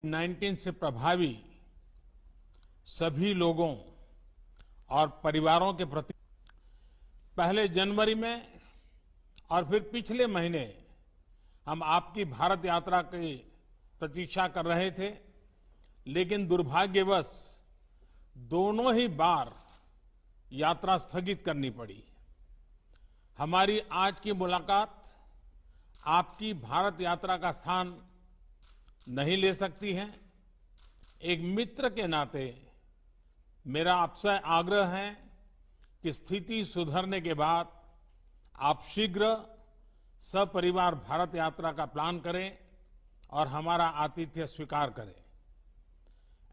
19 से प्रभावी सभी लोगों और परिवारों के प्रति पहले जनवरी में और फिर पिछले महीने हम आपकी भारत यात्रा की प्रतीक्षा कर रहे थे, लेकिन दुर्भाग्यवश दोनों ही बार यात्रा स्थगित करनी पड़ी। हमारी आज की मुलाकात आपकी भारत यात्रा का स्थान नहीं ले सकती है। एक मित्र के नाते मेरा आपसे आग्रह है कि स्थिति सुधरने के बाद आप शीघ्र सपरिवार भारत यात्रा का प्लान करें और हमारा आतिथ्य स्वीकार करें।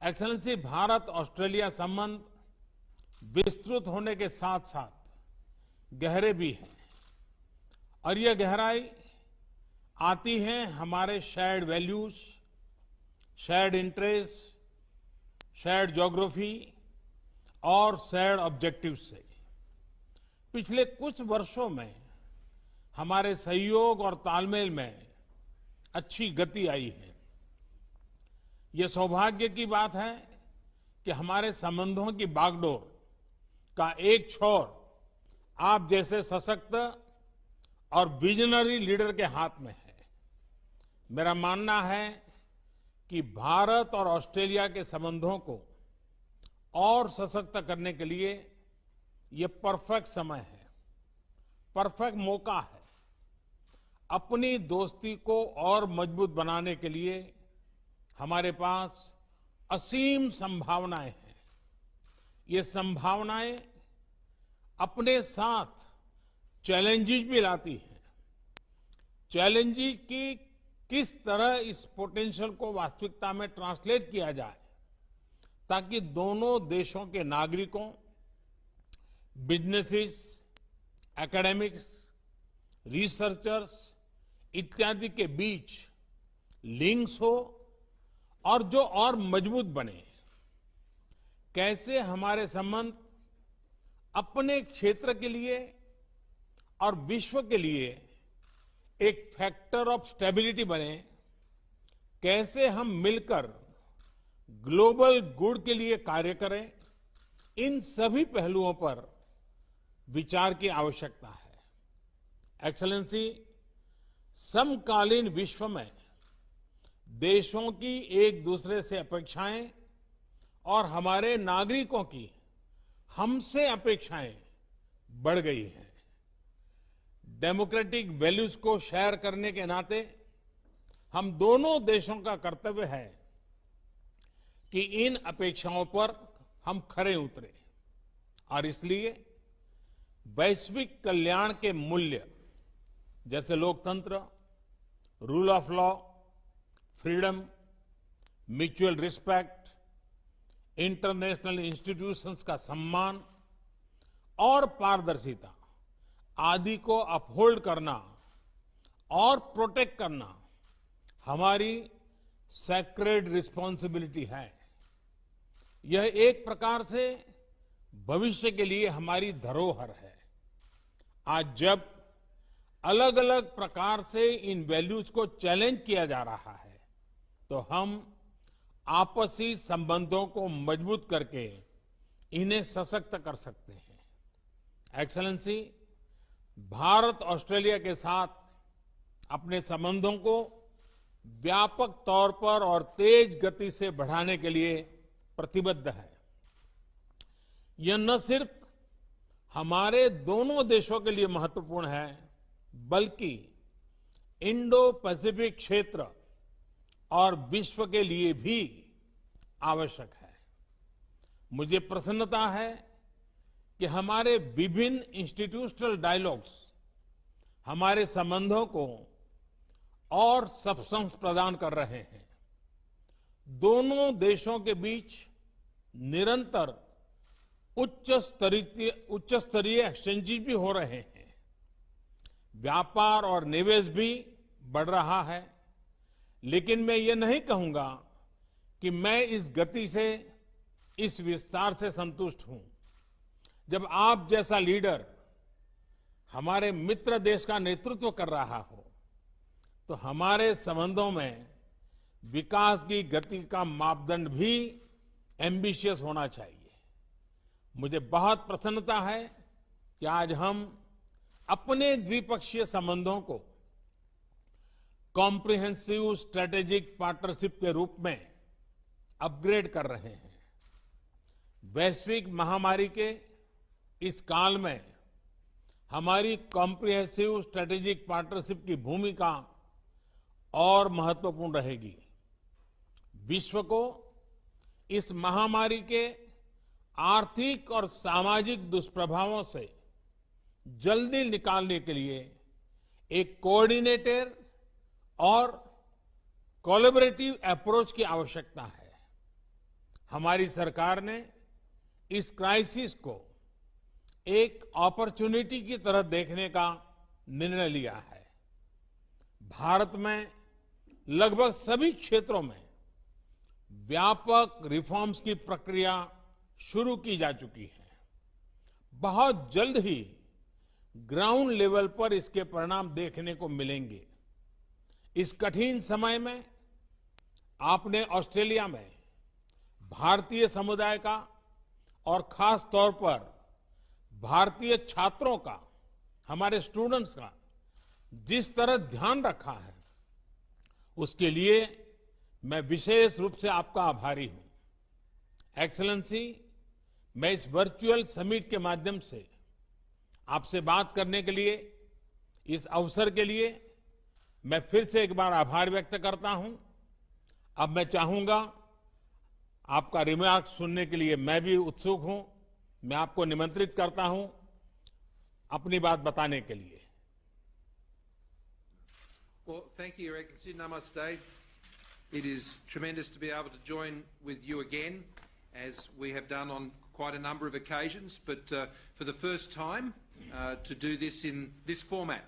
एक्सेलेंसी, भारत ऑस्ट्रेलिया संबंध विस्तृत होने के साथ साथ गहरे भी हैं और यह गहराई आती है हमारे shared values, shared interest, shared geography और शेयर्ड ऑब्जेक्टिव्स से। पिछले कुछ वर्षों में हमारे सहयोग और तालमेल में अच्छी गति आई है। ये सौभाग्य की बात है कि हमारे संबंधों की बागडोर का एक छोर आप जैसे सशक्त और विजनरी लीडर के हाथ में है। मेरा मानना है कि भारत और ऑस्ट्रेलिया के संबंधों को और सशक्त करने के लिए ये परफेक्ट समय है, परफेक्ट मौका है। अपनी दोस्ती को और मजबूत बनाने के लिए हमारे पास असीम संभावनाएं हैं। ये संभावनाएं अपने साथ चैलेंजेस भी लाती हैं। चैलेंजेस की किस तरह इस पोटेंशियल को वास्तविकता में ट्रांसलेट किया जाए ताकि दोनों देशों के नागरिकों, बिजनेसेस, एकेडमिक्स, रिसर्चर्स इत्यादि के बीच लिंक्स हो और जो और मजबूत बने। कैसे हमारे संबंध अपने क्षेत्र के लिए और विश्व के लिए एक फैक्टर ऑफ स्टेबिलिटी बने, कैसे हम मिलकर ग्लोबल गुड के लिए कार्य करें, इन सभी पहलुओं पर विचार की आवश्यकता है। एक्सेलेंसी, समकालीन विश्व में देशों की एक दूसरे से अपेक्षाएं और हमारे नागरिकों की हमसे अपेक्षाएं बढ़ गई हैं। डेमोक्रेटिक वैल्यूज को शेयर करने के नाते हम दोनों देशों का कर्तव्य है कि इन अपेक्षाओं पर हम खरे उतरे और इसलिए वैश्विक कल्याण के मूल्य जैसे लोकतंत्र, rule of law, freedom, mutual respect, international institutions का सम्मान और पारदर्शिता आदि को अपहोल्ड करना और प्रोटेक्ट करना हमारी सैक्रेड रिस्पॉन्सिबिलिटी है। यह एक प्रकार से भविष्य के लिए हमारी धरोहर है। आज जब अलग अलग प्रकार से इन वैल्यूज को चैलेंज किया जा रहा है तो हम आपसी संबंधों को मजबूत करके इन्हें सशक्त कर सकते हैं। एक्सेलेंसी, भारत ऑस्ट्रेलिया के साथ अपने संबंधों को व्यापक तौर पर और तेज गति से बढ़ाने के लिए प्रतिबद्ध है। यह न सिर्फ हमारे दोनों देशों के लिए महत्वपूर्ण है बल्कि इंडो पैसिफिक क्षेत्र और विश्व के लिए भी आवश्यक है। मुझे प्रसन्नता है कि हमारे विभिन्न इंस्टीट्यूशनल डायलॉग्स हमारे संबंधों को और सब्सटेंस प्रदान कर रहे हैं। दोनों देशों के बीच निरंतर उच्च स्तरीय एक्सचेंजेस भी हो रहे हैं। व्यापार और निवेश भी बढ़ रहा है, लेकिन मैं ये नहीं कहूंगा कि मैं इस गति से, इस विस्तार से संतुष्ट हूं। जब आप जैसा लीडर हमारे मित्र देश का नेतृत्व कर रहा हो तो हमारे संबंधों में विकास की गति का मापदंड भी एम्बिशियस होना चाहिए। मुझे बहुत प्रसन्नता है कि आज हम अपने द्विपक्षीय संबंधों को कॉम्प्रिहेंसिव स्ट्रेटेजिक पार्टनरशिप के रूप में अपग्रेड कर रहे हैं। वैश्विक महामारी के इस काल में हमारी कॉम्प्रिहेंसिव स्ट्रेटेजिक पार्टनरशिप की भूमिका और महत्वपूर्ण रहेगी। विश्व को इस महामारी के आर्थिक और सामाजिक दुष्प्रभावों से जल्दी निकालने के लिए एक कोऑर्डिनेटेड और कोलैबोरेटिव अप्रोच की आवश्यकता है। हमारी सरकार ने इस क्राइसिस को एक अपॉर्चुनिटी की तरह देखने का निर्णय लिया है। भारत में लगभग सभी क्षेत्रों में व्यापक रिफॉर्म्स की प्रक्रिया शुरू की जा चुकी है। बहुत जल्द ही ग्राउंड लेवल पर इसके परिणाम देखने को मिलेंगे। इस कठिन समय में आपने ऑस्ट्रेलिया में भारतीय समुदाय का और खास तौर पर भारतीय छात्रों का, हमारे स्टूडेंट्स का जिस तरह ध्यान रखा है, उसके लिए मैं विशेष रूप से आपका आभारी हूं। एक्सेलेंसी, मैं इस वर्चुअल समिट के माध्यम से आपसे बात करने के लिए, इस अवसर के लिए मैं फिर से एक बार आभार व्यक्त करता हूं। अब मैं चाहूंगा, आपका रिमार्क सुनने के लिए मैं भी उत्सुक हूं। मैं आपको निमंत्रित करता हूं अपनी बात बताने के लिए। Well, thank you, Your Excellency. Namaste. It is tremendous to be able to join with you again, as we have done on quite a number of occasions, but for the first time to do this in this format.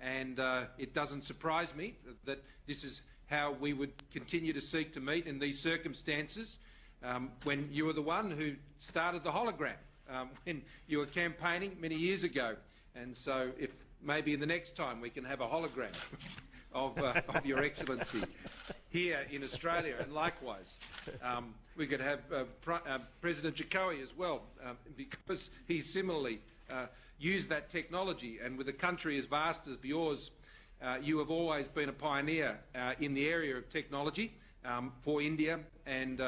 And it doesn't surprise me that this is how we would continue to seek to meet in these circumstances, when you were the one who started the hologram, when you were campaigning many years ago. And so if maybe the next time we can have a hologram of Your Excellency here in Australia, and likewise we could have President Jokowi as well, because he similarly used that technology. And with a country as vast as yours, you have always been a pioneer in the area of technology for India, and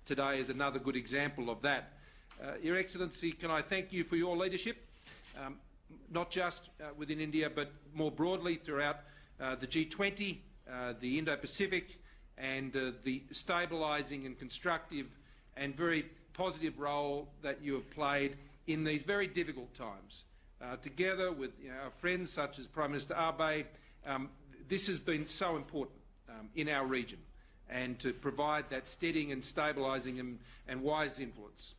today is another good example of that. Your Excellency, can I thank you for your leadership, not just within India, but more broadly throughout the G20, the Indo-Pacific, and the stabilising and constructive and very positive role that you have played in these very difficult times. Together with our friends such as Prime Minister Abe, this has been so important in our region, and to provide that steadying and stabilising and wise influence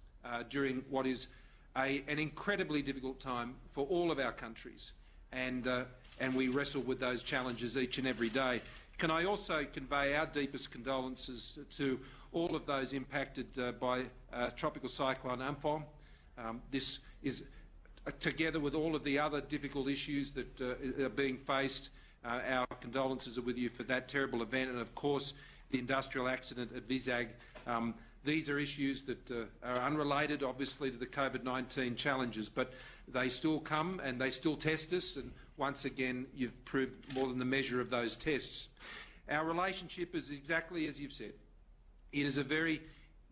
during what is an incredibly difficult time for all of our countries. And we wrestle with those challenges each and every day. Can I also convey our deepest condolences to all of those impacted by Tropical Cyclone Amphan. This is, together with all of the other difficult issues that are being faced, our condolences are with you for that terrible event, and of course the industrial accident at Vizag. These are issues that are unrelated, obviously, to the COVID-19 challenges, but they still come and they still test us, and once again you've proved more than the measure of those tests. Our relationship is exactly as you've said. It is a very,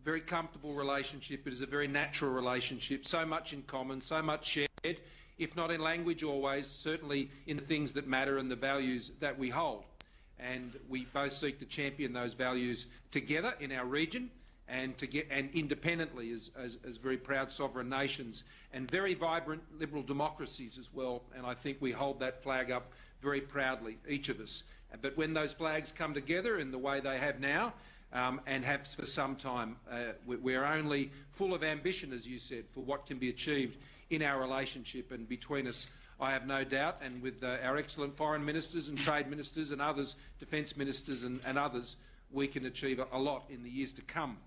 very comfortable relationship. It is a very natural relationship, so much in common, so much shared, if not in language always, certainly in the things that matter and the values that we hold. And we both seek to champion those values together in our region, and independently as very proud sovereign nations and very vibrant liberal democracies as well. And I think we hold that flag up very proudly, each of us. But when those flags come together in the way they have now, and have for some time, we're only full of ambition, as you said, for what can be achieved in our relationship. And between us, I have no doubt, and with our excellent foreign ministers and trade ministers and others, defence ministers and others, we can achieve a lot in the years to come.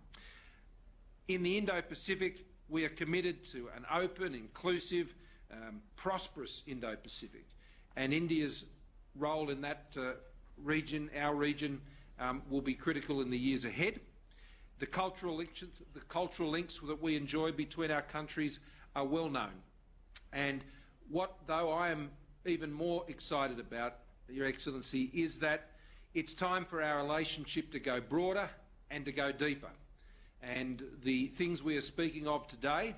In the Indo-Pacific, we are committed to an open, inclusive, prosperous Indo-Pacific. And India's role in that region, our region, will be critical in the years ahead. The cultural links that we enjoy between our countries are well known. And what, though I am even more excited about, Your Excellency, is that it's time for our relationship to go broader and to go deeper. And the things we are speaking of today,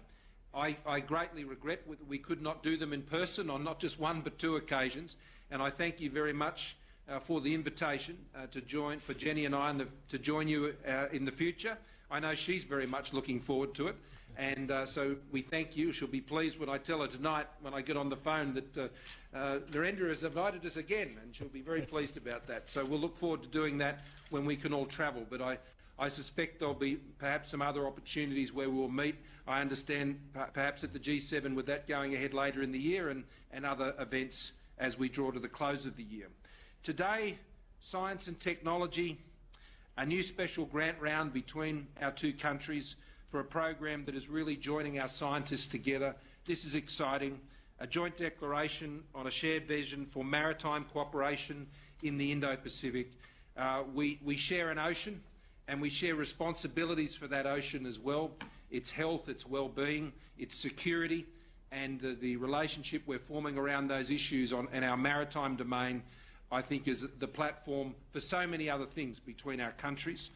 I greatly regret we could not do them in person on not just one but two occasions. And I thank you very much for the invitation to join, for Jenny and I to join you in the future. I know she's very much looking forward to it. And so we thank you. She'll be pleased when I tell her tonight, when I get on the phone, that Narendra has invited us again, and she'll be very pleased about that. So we'll look forward to doing that when we can all travel. But I suspect there'll be perhaps some other opportunities where we'll meet. I understand perhaps at the G7 with that going ahead later in the year, and other events as we draw to the close of the year. Today, science and technology, a new special grant round between our two countries for a program that is really joining our scientists together. This is exciting. A joint declaration on a shared vision for maritime cooperation in the Indo-Pacific. We share an ocean, and we share responsibilities for that ocean as well. Its health, its well-being, its security, and the relationship we're forming around those issues in our maritime domain, I think, is the platform for so many other things between our countries.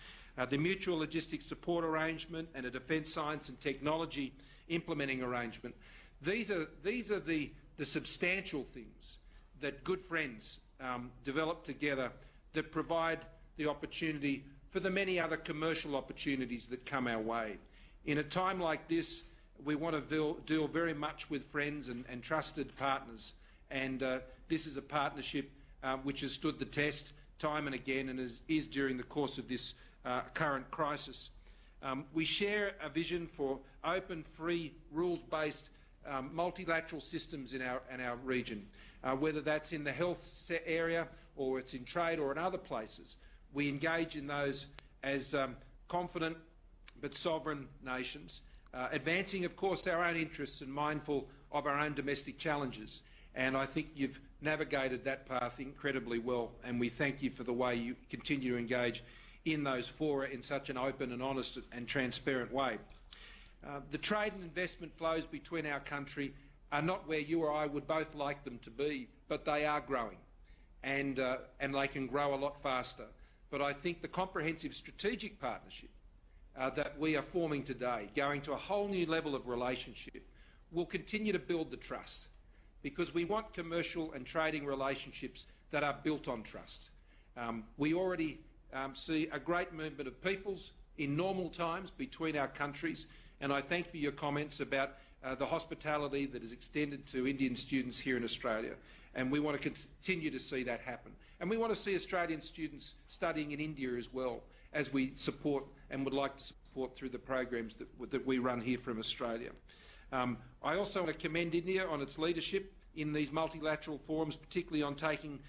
The mutual logistics support arrangement and a defence science and technology implementing arrangement. These are the substantial things that good friends develop together that provide the opportunity for the many other commercial opportunities that come our way. In a time like this, we want to deal very much with friends and trusted partners, and this is a partnership which has stood the test time and again, and is during the course of this current crisis. We share a vision for open, free, rules-based multilateral systems in our region, whether that's in the health area or it's in trade or in other places. We engage in those as confident but sovereign nations, advancing, of course, our own interests and mindful of our own domestic challenges. And I think you've navigated that path incredibly well, and we thank you for the way you continue to engage in those fora in such an open and honest and transparent way. The trade and investment flows between our country are not where you or I would both like them to be, but they are growing, and they can grow a lot faster. But I think the comprehensive strategic partnership that we are forming today, going to a whole new level of relationship, will continue to build the trust, because we want commercial and trading relationships that are built on trust. We already see a great movement of peoples in normal times between our countries, and I thank for your comments about the hospitality that is extended to Indian students here in Australia, and we want to continue to see that happen. And we want to see Australian students studying in India as well, as we support and would like to support through the programs that we run here from Australia. I also want to commend India on its leadership in these multilateral forums, particularly on taking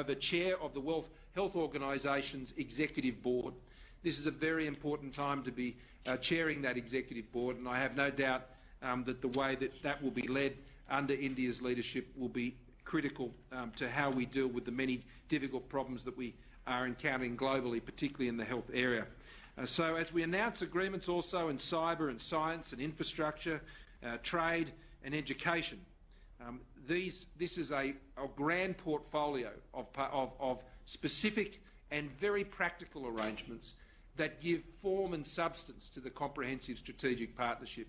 the chair of the World Health Organisation's executive board. This is a very important time to be chairing that executive board, and I have no doubt that the way that will be led under India's leadership will be critical to how we deal with the many difficult problems that we are encountering globally, particularly in the health area. So as we announce agreements also in cyber and science and infrastructure, trade and education, this is a grand portfolio of specific and very practical arrangements that give form and substance to the comprehensive strategic partnership.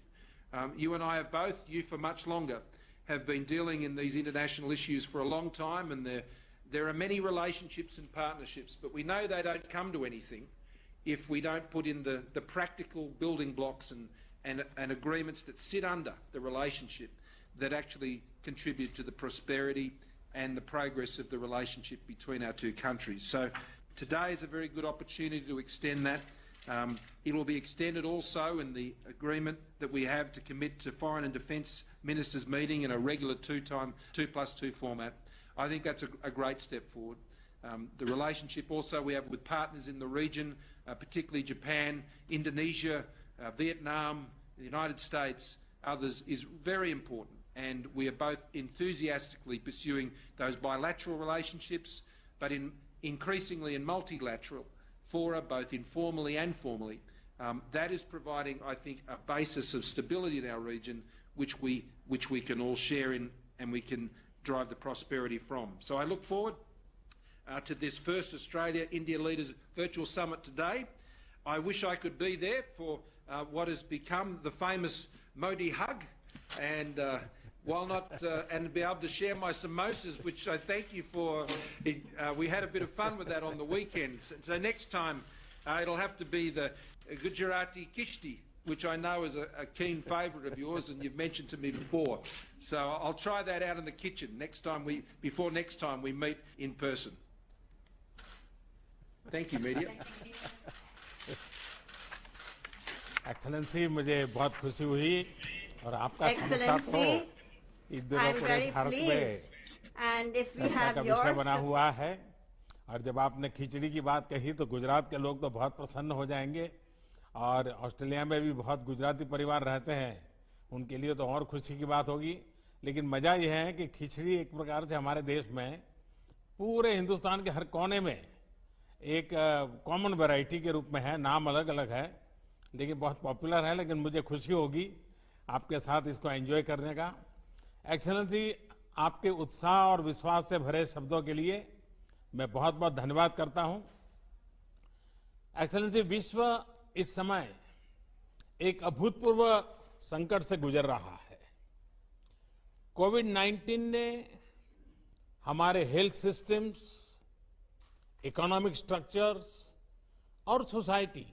You and I have both, you for much longer, have been dealing in these international issues for a long time, and there are many relationships and partnerships, but we know they don't come to anything if we don't put in the practical building blocks and agreements that sit under the relationship that actually contribute to the prosperity and the progress of the relationship between our two countries. So today is a very good opportunity to extend that. It will be extended also in the agreement that we have to commit to Foreign and Defence Ministers meeting in a regular 2+2 format. I think that's a great step forward. The relationship also we have with partners in the region, particularly Japan, Indonesia, Vietnam, the United States, others, is very important, and we are both enthusiastically pursuing those bilateral relationships, but increasingly in multilateral, fora, both informally and formally. That is providing, I think, a basis of stability in our region which we can all share in and we can drive the prosperity from. So I look forward to this first Australia-India Leaders Virtual Summit today. I wish I could be there for what has become the famous Modi hug, and while not and be able to share my samosas, which I thank you for. We had a bit of fun with that on the weekend. So next time it'll have to be the Gujarati Kishti, which I know is a keen favourite of yours, and you've mentioned to me before. So I'll try that out in the kitchen before next time we meet in person. Thank you, media. Excellency, मुझे बहुत खुशी हुई और आपका समोसा तो इस दिनों पूरे भारत में चर्चा का विषय बना हुआ है। और जब आपने खिचड़ी की बात कही तो गुजरात के लोग तो बहुत प्रसन्न हो जाएंगे, और ऑस्ट्रेलिया में भी बहुत गुजराती परिवार रहते हैं, उनके लिए तो और खुशी की बात होगी। लेकिन मजा यह है कि खिचड़ी एक प्रकार से हमारे देश में पूरे हिंदुस्तान के हर कोने में एक कॉमन वैरायटी के रूप में है। नाम अलग अलग है लेकिन बहुत पॉपुलर है। लेकिन मुझे खुशी होगी आपके साथ इसको एंजॉय करने का। एक्सेलेंसी, आपके उत्साह और विश्वास से भरे शब्दों के लिए मैं बहुत बहुत धन्यवाद करता हूं। एक्सेलेंसी, विश्व इस समय एक अभूतपूर्व संकट से गुजर रहा है। कोविड-19 ने हमारे हेल्थ सिस्टम्स, इकोनॉमिक स्ट्रक्चर्स और सोसाइटी